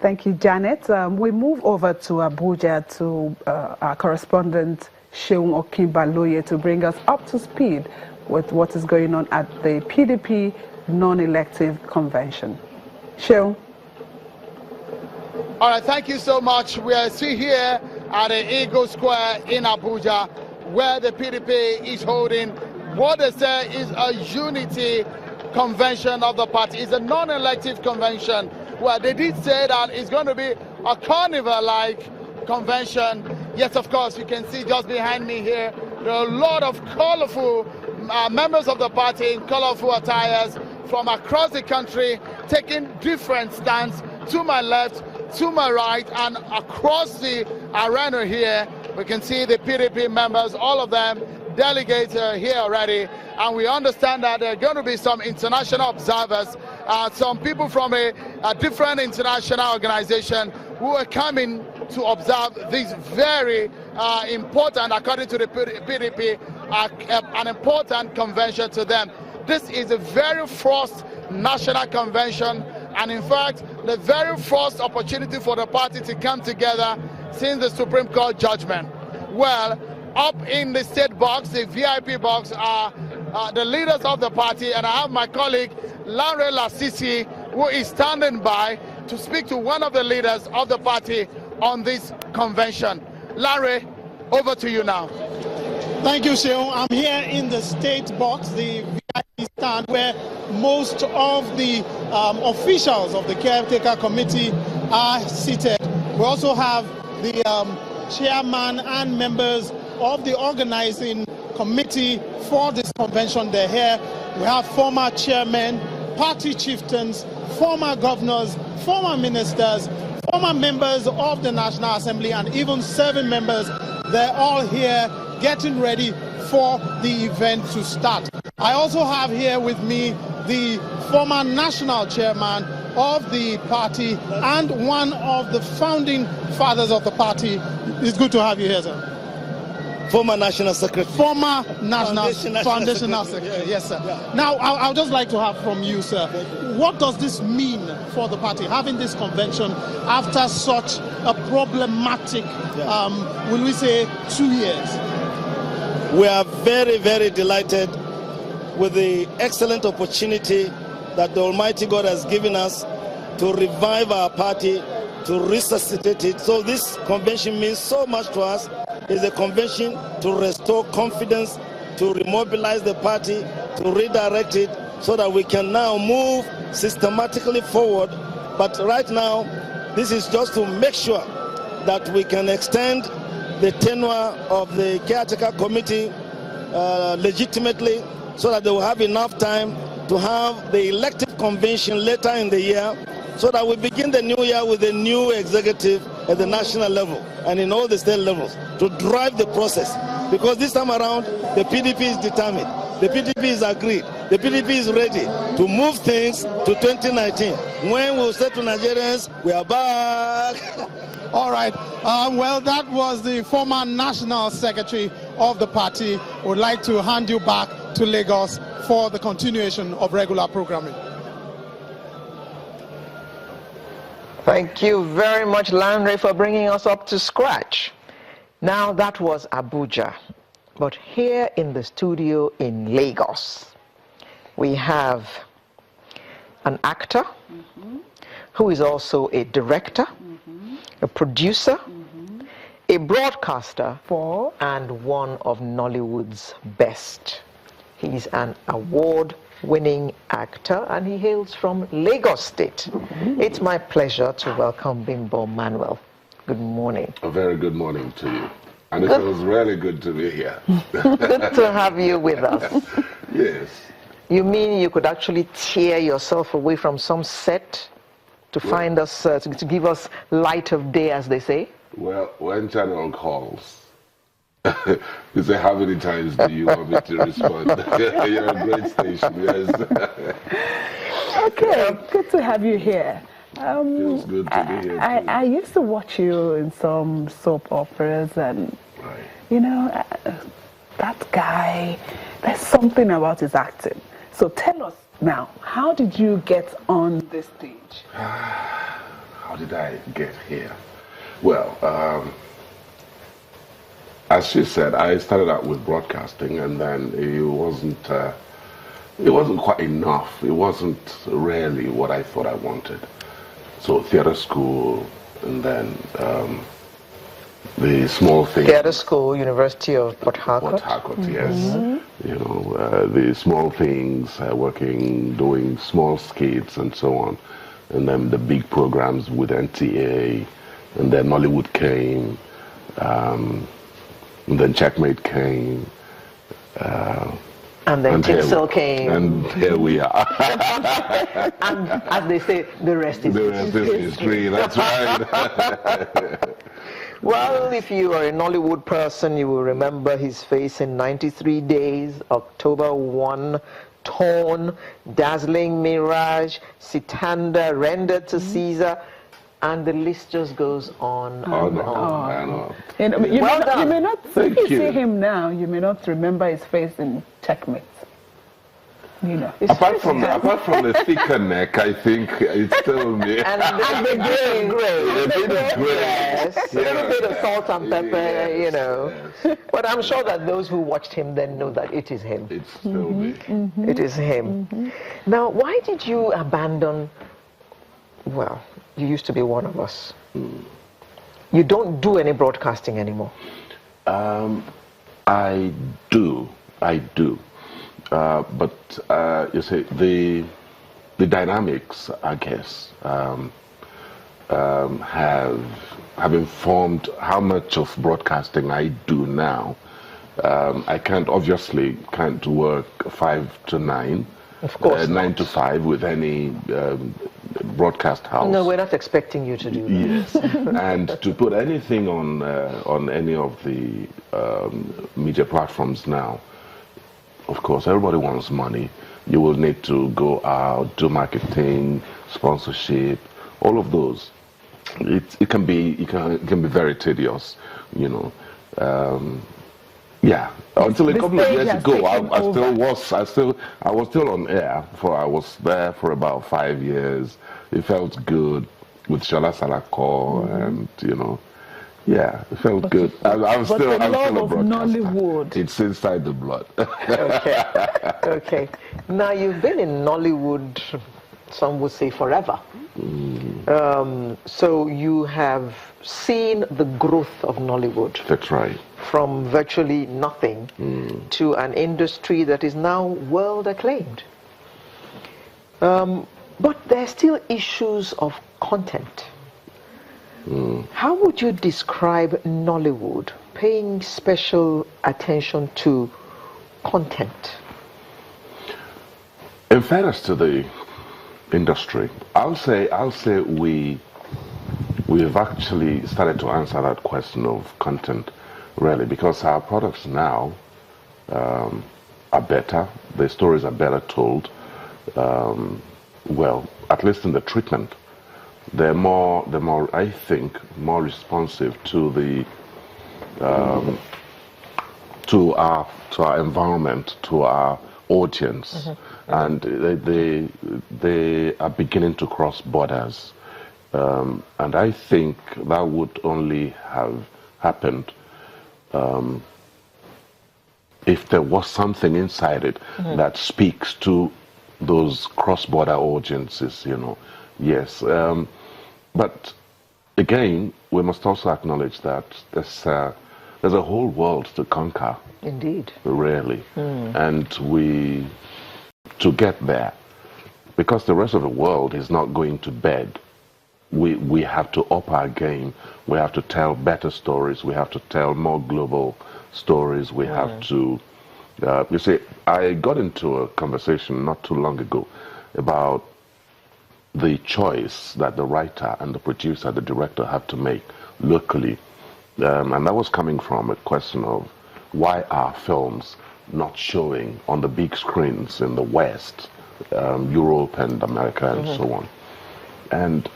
Thank you, Janet. We move over to Abuja to our correspondent, Seun Okinbaloye, to bring us up to speed with what is going on at the PDP non-elective convention. Seun. All right, thank you so much. We are still here at the Eagle Square in Abuja, where the PDP is holding what they say is a unity convention of the party. It's a non-elective convention where they did say that it's going to be a carnival-like convention. Yes, of course, you can see just behind me here, there are a lot of colorful members of the party in colorful attires from across the country, taking different stands to my left, to my right, and across the arena here. We can see the PDP members, all of them, delegates here already, and we understand that there are going to be some international observers, some people from a different international organization who are coming to observe this very important, according to the PDP, an important convention to them. This is the very first national convention, and in fact, the very first opportunity for the party to come together since the Supreme Court judgment. Well, up in the state box, the VIP box, are the leaders of the party, and I have my colleague Lanre Lasisi, who is standing by to speak to one of the leaders of the party on this convention. Lanre, over to you now. Thank you, Seun. I'm here in the state box, the VIP stand, where most of the officials of the caretaker committee are seated. We also have the chairman and members of the organizing committee for this convention. They're here. We have former chairmen, party chieftains, former governors, former ministers, former members of the National Assembly, and even serving members. They're all here getting ready for the event to start. I also have here with me the former national chairman of the party and one of the founding fathers of the party. It's good to have you here, sir. Former National Secretary. Former Foundational Secretary, yes, sir. Yeah. Now, I'd just like to have from you, sir, what does this mean for the party, having this convention after such a problematic, will we say, 2 years? We are very, very delighted with the excellent opportunity that the Almighty God has given us to revive our party, to resuscitate it. So this convention means so much to us. It's a convention to restore confidence, to remobilize the party, to redirect it so that we can now move systematically forward. But right now, this is just to make sure that we can extend the tenure of the caretaker committee legitimately, so that they will have enough time to have the elective convention later in the year, so that we begin the new year with a new executive at the national level and in all the state levels to drive the process. Because this time around, the PDP is determined, the PDP is agreed, the PDP is ready to move things to 2019, when we'll say to Nigerians, we are back. All right. Well, that was the former national secretary of the party. Would like to hand you back to Lagos for the continuation of regular programming. Thank you very much, Lanre, for bringing us up to scratch. Now, that was Abuja. But here in the studio in Lagos, we have an actor who is also a director, a producer, a broadcaster, and one of Nollywood's best. He's an award-winning actor, and he hails from Lagos State. It's my pleasure to welcome Bimbo Manuel. Good morning. A very good morning to you. And it feels really good to be here. Good to have you with us. Yes. You mean you could actually tear yourself away from some set to find us, to give us light of day, as they say? Well, when channel calls, you say, how many times do you want me to respond? You're a great station, yes. Okay, good to have you here. Feels good to be here, too. I used to watch you in some soap operas, and, you know, that guy, there's something about his acting. So tell us now, how did you get on this stage? how did I get here? Well, as she said, I started out with broadcasting, and then it wasn't quite enough. It wasn't really what I thought I wanted. So theater school, and then the small thing. Theater school, University of Port Harcourt. Port Harcourt, yes. You know, the small things, doing small skits and so on. And then the big programs with NTA, and then Nollywood came, and then Checkmate came. And then Tinsel came. And here we are. And as they say, the rest is history. That's right. Well, if you are a Nollywood person, you will remember his face in 93 Days, October 1, Torn, Dazzling Mirage, Sitanda, Rendered to Caesar, and the list just goes on and on. And you may not Thank if you you. see him now, you may not remember his face in Checkmate. You know. Apart from the thicker neck, I think it's still me. And the grey. A bit of gray. Yes, a little bit of salt and pepper, Yes, you know. yes. But I'm sure that those who watched him then know that it is him. It's still me. It is him. Now, why did you abandon, well, you used to be one of us. You don't do any broadcasting anymore. I do. But you see, the dynamics, I guess, have informed how much of broadcasting I do now. I obviously can't work 5 to 9. Of course 9 to 5 with any broadcast house. No, we're not expecting you to do that. Yes, and to put anything on any of the media platforms now, of course, everybody wants money. You will need to go out, do marketing, sponsorship, all of those. It can be very tedious, you know. Yeah, until a couple of years ago, I was still on air. I was there for about 5 years. It felt good with Shola Salako, and you know, yeah, it felt good. I'm still a broadcaster. Nollywood. It's inside the blood. Okay. Now, you've been in Nollywood, some would say forever. So you have seen the growth of Nollywood. That's right. From virtually nothing to an industry that is now world acclaimed. But there are still issues of content. How would you describe Nollywood paying special attention to content? In fairness to the industry, I'll say we've actually started to answer that question of content, really, because our products now are better. The stories are better told. Well, at least in the treatment, they're more, I think, more responsive to the to our environment, to our audience, and they are beginning to cross borders. And I think that would only have happened if there was something inside it that speaks to those cross-border audiences, you know. Yes, but again, we must also acknowledge that there's a whole world to conquer. Indeed. Really, and to get there, because the rest of the world is not going to bed. We have to up our game. We have to tell better stories. We have to tell more global stories. We have to. You see, I got into a conversation not too long ago about the choice that the writer and the producer, the director, have to make locally, and that was coming from a question of why are films not showing on the big screens in the West, Europe and America and so on. And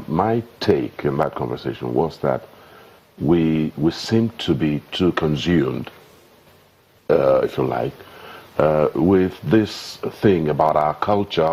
my take in that conversation was that we seem to be too consumed, if you like, with this thing about our culture,